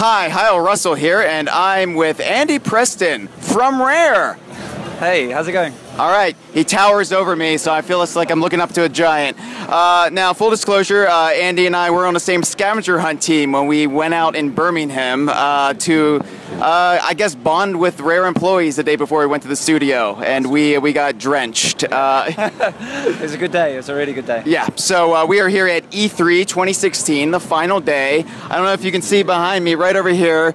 Hi, Hyle Russell here, and I'm with Andy Preston from Rare. Hey, how's it going? All right, he towers over me, so I feel it's like I'm looking up to a giant. Now, full disclosure, Andy and I were on the same scavenger hunt team when we went out in Birmingham to, I guess, bond with Rare employees the day before we went to the studio, and we got drenched. It was a good day. It was a really good day. Yeah, so we are here at E3 2016, the final day. I don't know if you can see behind me, right over here,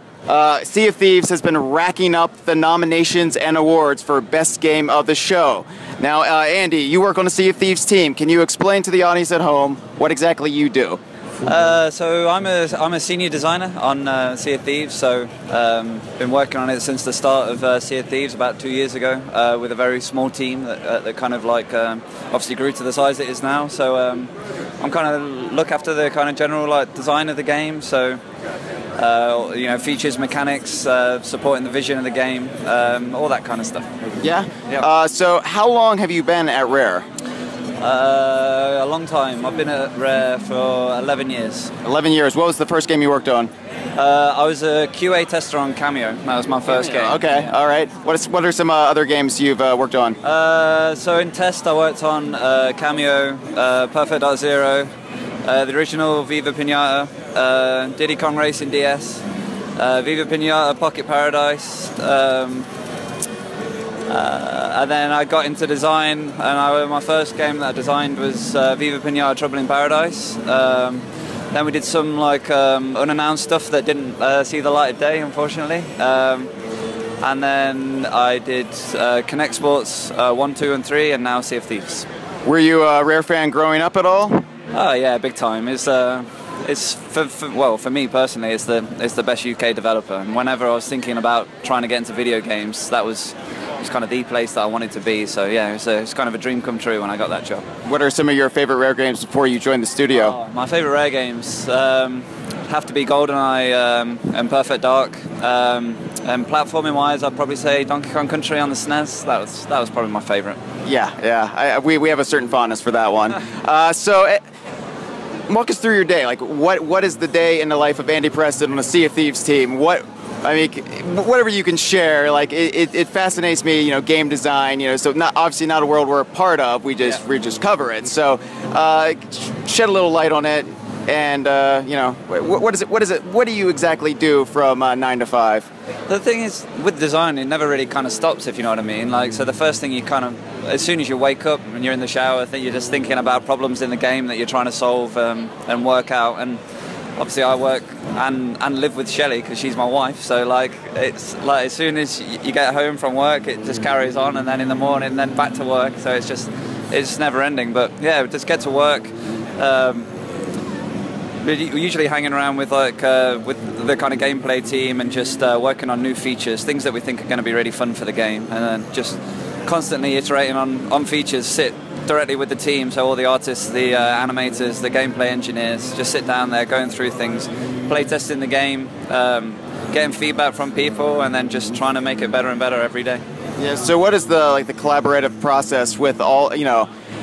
Sea of Thieves has been racking up the nominations and awards for Best Game of the Show. Now, Andy, you work on the Sea of Thieves team. Can you explain to the audience at home what exactly you do? So I'm a senior designer on Sea of Thieves. So been working on it since the start of Sea of Thieves about 2 years ago with a very small team that kind of like obviously grew to the size it is now. So I'm kind of look after the kind of general like design of the game. So. You know, features, mechanics, supporting the vision of the game, all that kind of stuff. Yeah? Yeah. So how long have you been at Rare? A long time. I've been at Rare for 11 years. 11 years. What was the first game you worked on? I was a QA tester on Cameo. That was my first game. Okay, Yeah. all right. What are some other games you've worked on? So in test I worked on Cameo, Perfect.Zero, the original Viva Pinata, Diddy Kong Racing DS, Viva Pinata Pocket Paradise, and then I got into design, and my first game that I designed was Viva Pinata Trouble in Paradise. Then we did some like unannounced stuff that didn't see the light of day, unfortunately. And then I did Connect Sports 1, 2, and 3, and now Sea of Thieves. Were you a Rare fan growing up at all? Oh yeah, big time. It's for me personally, it's the best UK developer. And whenever I was thinking about trying to get into video games, that was kind of the place that I wanted to be. So yeah, it's kind of a dream come true when I got that job. What are some of your favorite Rare games before you joined the studio? Oh, my favorite Rare games have to be GoldenEye and Perfect Dark. And platforming wise, I'd probably say Donkey Kong Country on the SNES. That was probably my favorite. Yeah. We have a certain fondness for that one. Walk us through your day. Like, what is the day in the life of Andy Preston on a Sea of Thieves team? Whatever you can share. Like, it fascinates me. You know, game design. You know, so obviously not a world we're a part of. We just cover it. So, shed a little light on it. And you know, what do you exactly do from 9 to 5? The thing is, with design, it never really kind of stops, if you know what I mean. Like, so the first thing you kind of, as soon as you wake up and you're in the shower, you're just thinking about problems in the game that you're trying to solve and work out. And obviously, I work and live with Shelley because she's my wife. So like, it's like as soon as you get home from work, it just carries on, and then in the morning, then back to work. So it's never ending. But yeah, just get to work. We're usually hanging around with with the kind of gameplay team and just working on new features, things that we think are going to be really fun for the game, and then just constantly iterating on features. Sit directly with the team, so all the artists, the animators, the gameplay engineers, just sit down there going through things, play testing the game, getting feedback from people, and then just trying to make it better and better every day. Yeah. So what is the collaborative process with all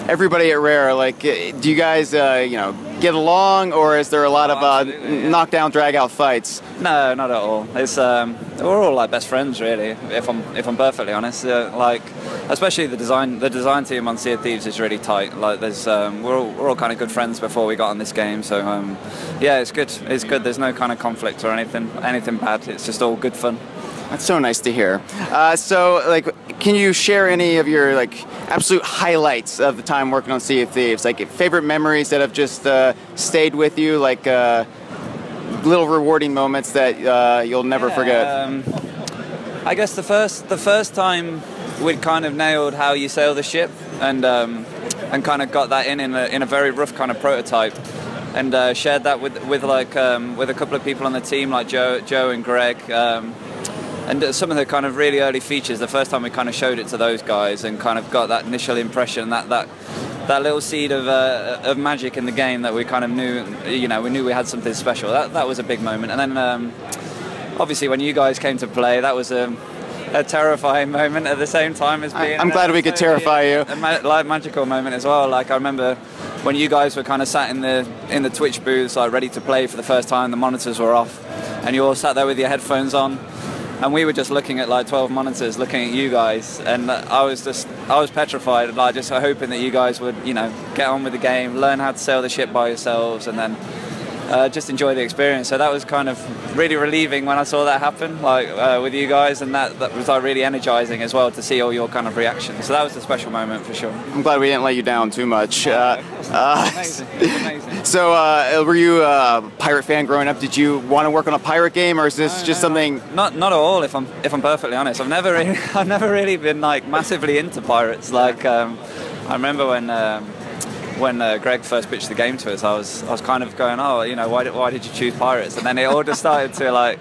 everybody at Rare? Like, do you guys get along, or is there a lot of knockdown, drag-out fights? No, not at all. It's we're all like best friends, really. If I'm perfectly honest, like especially the design team on Sea of Thieves is really tight. Like, there's we're all kind of good friends before we got on this game. So yeah, it's good. It's good. There's no kind of conflict or anything bad. It's just all good fun. That's so nice to hear. So, like, can you share any of your absolute highlights of the time working on Sea of Thieves? Like, favorite memories that have just stayed with you, like little rewarding moments that you'll never forget. I guess the first time we'd kind of nailed how you sail the ship, and kind of got that in a very rough kind of prototype, and shared that with a couple of people on the team, like Joe and Greg. And some of the kind of really early features, the first time we kind of showed it to those guys and kind of got that initial impression, that little seed of magic in the game that we kind of knew, we knew we had something special. That was a big moment. And then obviously when you guys came to play, that was a terrifying moment at the same time as being... I'm glad we could terrify you. A magical moment as well. Like, I remember when you guys were kind of sat in the Twitch booths, like ready to play for the first time, the monitors were off. and you all sat there with your headphones on, and we were just looking at like 12 monitors, looking at you guys, and I was petrified, like just hoping that you guys would, you know, get on with the game, learn how to sail the ship by yourselves, and then just enjoy the experience. So that was kind of really relieving when I saw that happen, like with you guys, and that was like really energizing as well to see all your kind of reactions. So that was a special moment for sure. I'm glad we didn't let you down too much. Amazing. Amazing. So were you a pirate fan growing up? Did you want to work on a pirate game, or is this just something? Not at all. If I'm perfectly honest, I've never really been like massively into pirates. Like I remember when Greg first pitched the game to us, I was kind of going, oh, you know, why did you choose pirates? And then it all just started to like,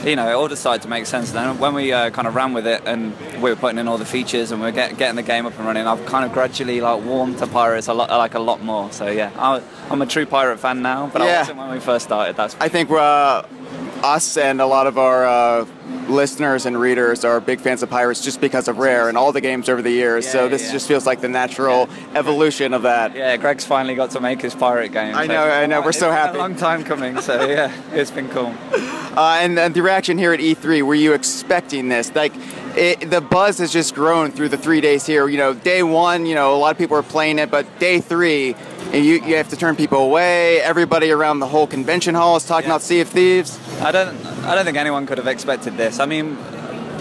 you know, it all just started to make sense. And then when we kind of ran with it and we were putting in all the features and we were getting the game up and running, I've kind of gradually like warmed to pirates a lot more. So yeah, I'm a true pirate fan now, but I wasn't when we first started. I think us and a lot of our listeners and readers are big fans of pirates just because of Rare and all the games over the years. So this just feels like the natural evolution of that. Yeah, Greg's finally got to make his pirate game. I know. We're so happy. It's been a long time coming. So yeah, it's been cool. And the reaction here at E3, were you expecting this? Like, the buzz has just grown through the 3 days here. You know, day one, you know, a lot of people are playing it, but day three, you have to turn people away. Everybody around the whole convention hall is talking about Sea of Thieves. I don't think anyone could have expected this. I mean,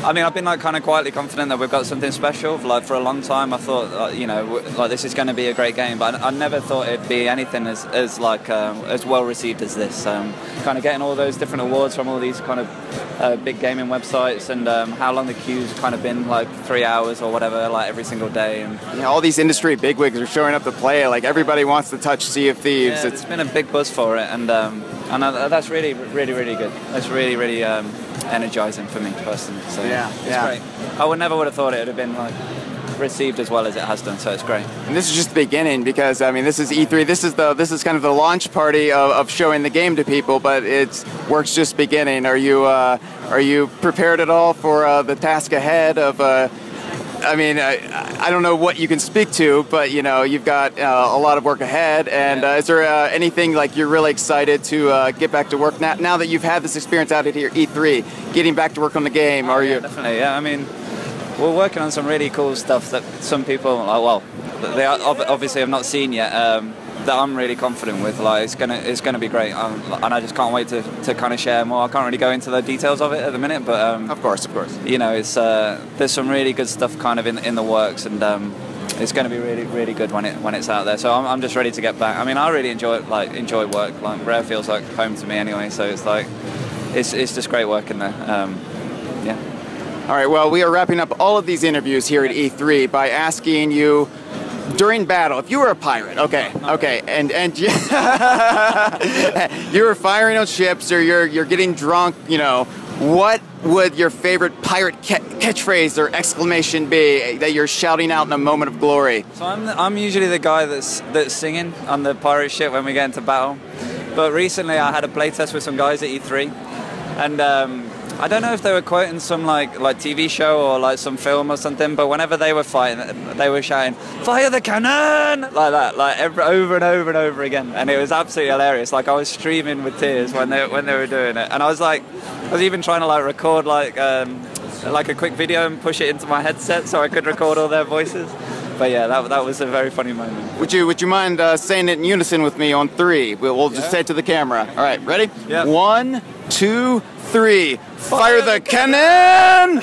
I've been like kind of quietly confident that we've got something special. Like for a long time, I thought, you know, like this is going to be a great game, but I never thought it'd be anything as well received as this. Kind of getting all those different awards from all these kind of big gaming websites, and how long the queue's kind of been, like 3 hours or whatever, like every single day. And all these industry bigwigs are showing up to play. Like everybody wants to touch Sea of Thieves. Yeah, it's been a big buzz for it, and that's really good. That's really energizing for me personally. So it's great. I never would have thought it would have been like received as well as it has done. So it's great. And this is just the beginning, because I mean, this is E3. This is kind of the launch party of showing the game to people. But work's just beginning. Are you prepared at all for the task ahead of? I mean, I don't know what you can speak to, but you know, you've got a lot of work ahead. And is there anything like you're really excited to get back to work now that you've had this experience out at here E3, getting back to work on the game? Are you definitely? Yeah, I mean, we're working on some really cool stuff that some people, they obviously have not seen yet. That I'm really confident with. Like it's gonna be great, and I just can't wait to kind of share more. I can't really go into the details of it at the minute, but of course, you know, it's there's some really good stuff kind of in the works, and it's going to be really good when it's out there. So I'm just ready to get back. I mean, I really enjoy work. Like Rare feels like home to me anyway. So it's like it's just great working there. Yeah. All right. Well, we are wrapping up all of these interviews here at E3 by asking you, during battle, if you were a pirate, and you were firing on ships, or you're getting drunk, you know, what would your favorite pirate catchphrase or exclamation be that you're shouting out in a moment of glory? So I'm usually the guy that's singing on the pirate ship when we get into battle. But recently I had a playtest with some guys at E3, and I don't know if they were quoting some like TV show or like some film or something, but whenever they were fighting, they were shouting, "Fire the cannon!" like that, like over and over again, and it was absolutely hilarious. Like I was streaming with tears when they were doing it, and I was even trying to like record like a quick video and push it into my headset so I could record all their voices. But yeah, that was a very funny moment. Would you mind saying it in unison with me on three? We'll just say it to the camera. All right, ready? Yeah. 1, 2, 3. Fire the cannon!